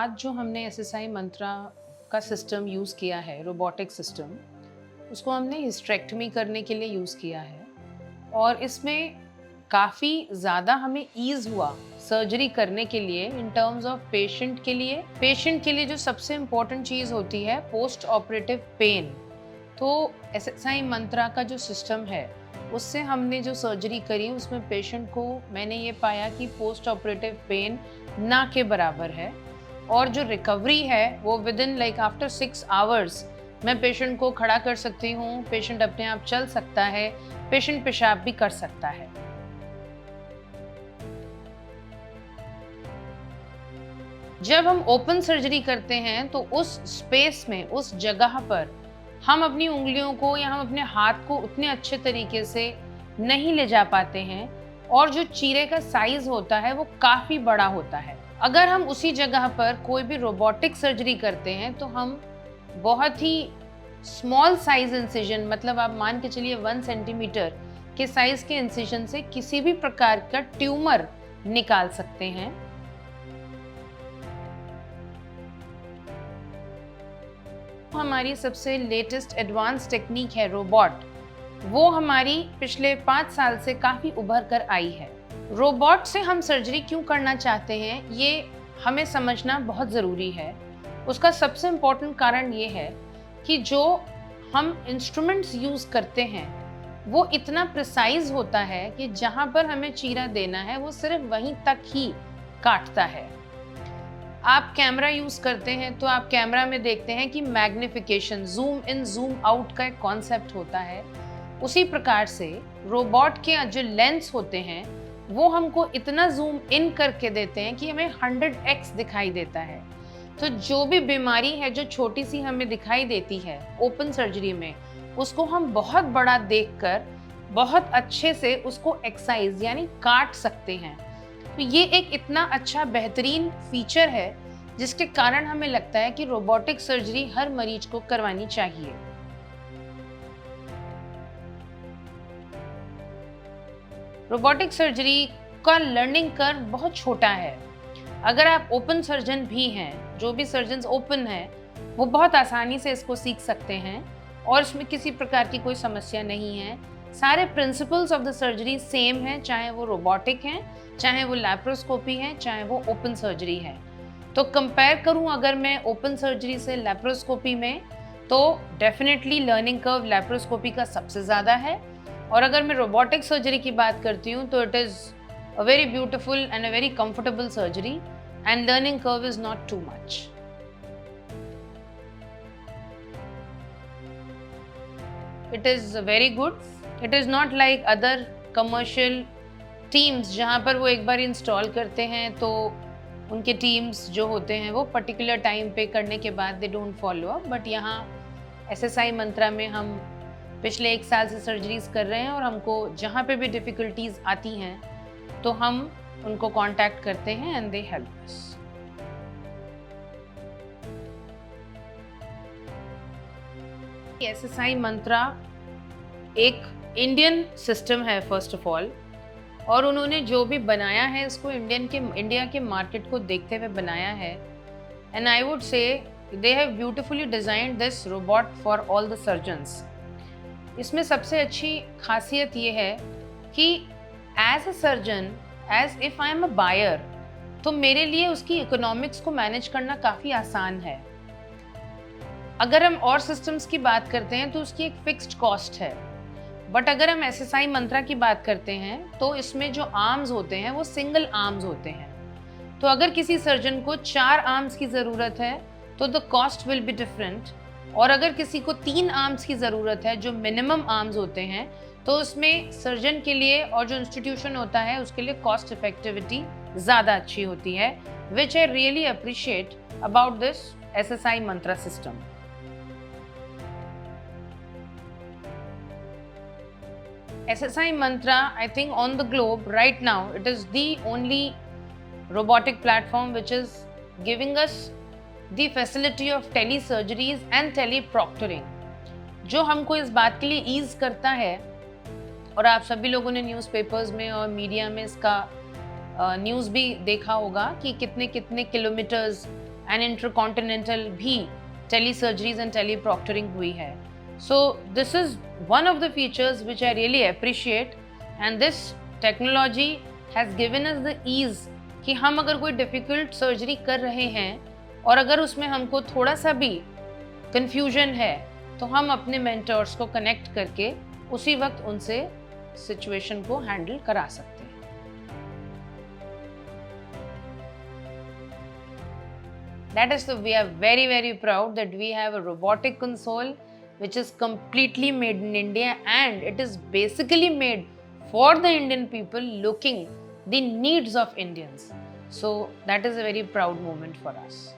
बाद जो हमने एसएसआई मंत्रा का सिस्टम यूज़ किया है, रोबोटिक सिस्टम, उसको हमने हिस्टेरेक्टमी करने के लिए यूज़ किया है और इसमें काफ़ी ज़्यादा हमें ईज़ हुआ सर्जरी करने के लिए इन टर्म्स ऑफ पेशेंट के लिए जो सबसे इम्पोर्टेंट चीज़ होती है पोस्ट ऑपरेटिव पेन। तो एसएसआई मंत्रा का जो सिस्टम है उससे हमने जो सर्जरी करी उसमें पेशेंट को मैंने ये पाया कि पोस्ट ऑपरेटिव पेन ना के बराबर है और जो रिकवरी है वो with in like after 6 hours मैं पेशेंट को खड़ा कर सकती हूँ, पेशेंट अपने आप चल सकता है, पेशेंट पेशाब भी कर सकता है। जब हम ओपन सर्जरी करते हैं तो उस स्पेस में, उस जगह पर हम अपनी उंगलियों को या हम अपने हाथ को उतने अच्छे तरीके से नहीं ले जा पाते हैं और जो चीरे का साइज होता है वो काफ़ी बड़ा होता है। अगर हम उसी जगह पर कोई भी रोबोटिक सर्जरी करते हैं तो हम बहुत ही स्मॉल साइज इंसिजन, मतलब आप मान के चलिए 1 सेंटीमीटर के साइज के इंसिजन से किसी भी प्रकार का ट्यूमर निकाल सकते हैं। हमारी सबसे लेटेस्ट एडवांस टेक्निक है रोबोट, वो हमारी पिछले 5 साल से काफ़ी उभर कर आई है। रोबोट से हम सर्जरी क्यों करना चाहते हैं ये हमें समझना बहुत ज़रूरी है। उसका सबसे इम्पोर्टेंट कारण ये है कि जो हम इंस्ट्रूमेंट्स यूज़ करते हैं वो इतना प्रिसाइज होता है कि जहाँ पर हमें चीरा देना है वो सिर्फ वहीं तक ही काटता है। आप कैमरा यूज़ करते हैं तो आप कैमरा में देखते हैं कि magnification, zoom in zoom out का एक कॉन्सेप्ट होता है। उसी प्रकार से रोबोट के जो लेंस होते हैं वो हमको इतना जूम इन करके देते हैं कि हमें 100x दिखाई देता है। तो जो भी बीमारी है जो छोटी सी हमें दिखाई देती है ओपन सर्जरी में, उसको हम बहुत बड़ा देखकर बहुत अच्छे से उसको एक्साइज यानी काट सकते हैं। तो ये एक इतना अच्छा बेहतरीन फीचर है जिसके कारण हमें लगता है कि रोबोटिक सर्जरी हर मरीज को करवानी चाहिए। रोबोटिक सर्जरी का लर्निंग कर्व बहुत छोटा है। अगर आप ओपन सर्जन भी हैं, जो भी सर्जन्स ओपन हैं, वो बहुत आसानी से इसको सीख सकते हैं और इसमें किसी प्रकार की कोई समस्या नहीं है। सारे principles of the surgery same हैं, चाहे वो रोबोटिक हैं, चाहे वो लैप्रोस्कोपी है, चाहे वो ओपन सर्जरी है। तो कंपेयर करूं अगर मैं ओपन सर्जरी से लैप्रोस्कोपी में, तो डेफिनेटली लर्निंग कर्व लैप्रोस्कोपी का सबसे ज़्यादा है और अगर मैं रोबोटिक सर्जरी की बात करती हूँ तो it is a very beautiful and a very comfortable surgery and learning curve is not too much. It is very good. It is not like other commercial teams जहाँ पर वो एक बार इंस्टॉल करते हैं तो उनके टीम्स जो होते हैं वो पर्टिकुलर टाइम पे करने के बाद they don't follow up. But यहाँ एसएसआई मंत्रा में हम पिछले 1 साल से सर्जरीज कर रहे हैं और हमको जहाँ पे भी डिफ़िकल्टीज आती हैं तो हम उनको कांटेक्ट करते हैं and they help us. SSI Mantra एक इंडियन सिस्टम है फर्स्ट ऑफ ऑल, और उन्होंने जो भी बनाया है इसको इंडिया के मार्केट को देखते हुए बनाया है। And I would say they have beautifully designed this robot for all the surgeons. इसमें सबसे अच्छी खासियत ये है कि as a surgeon, as if I am a buyer, तो मेरे लिए उसकी इकोनॉमिक्स को मैनेज करना काफ़ी आसान है। अगर हम और सिस्टम्स की बात करते हैं तो उसकी एक फिक्स्ड कॉस्ट है, बट अगर हम एसएसआई मंत्रा की बात करते हैं तो इसमें जो आर्म्स होते हैं वो सिंगल आर्म्स होते हैं। तो अगर किसी सर्जन को 4 आर्म्स की ज़रूरत है तो the cost will be different, और अगर किसी को 3 आर्म्स की ज़रूरत है जो मिनिमम आर्म्स होते हैं तो उसमें सर्जन के लिए और जो इंस्टीट्यूशन होता है उसके लिए कॉस्ट इफेक्टिविटी ज़्यादा अच्छी होती है, which I really appreciate about this SSI Mantra system. SSI Mantra, I think on the globe right now, it is the only robotic platform which is giving us the facility of telesurgeries and teleproctoring, जो हमको इस बात के लिए ease करता है। और आप सभी लोगों ने न्यूज़पेपर्स में और मीडिया में इसका न्यूज़ भी देखा होगा कि कितने कितने किलोमीटर्स एंड इंटरकॉन्टिनेंटल भी telesurgeries and teleproctoring हुई है. So this is one of the features which I really appreciate, and this technology has given us the ease कि हम अगर कोई difficult surgery कर रहे हैं और अगर उसमें हमको थोड़ा सा भी confusion है तो हम अपने mentors को connect करके उसी वक्त उनसे situation को handle करा सकते हैं. That is, so we are very, very proud that we have a robotic console which is completely made in India, and it is basically made for the Indian people looking the needs of Indians. So that is a very proud moment for us.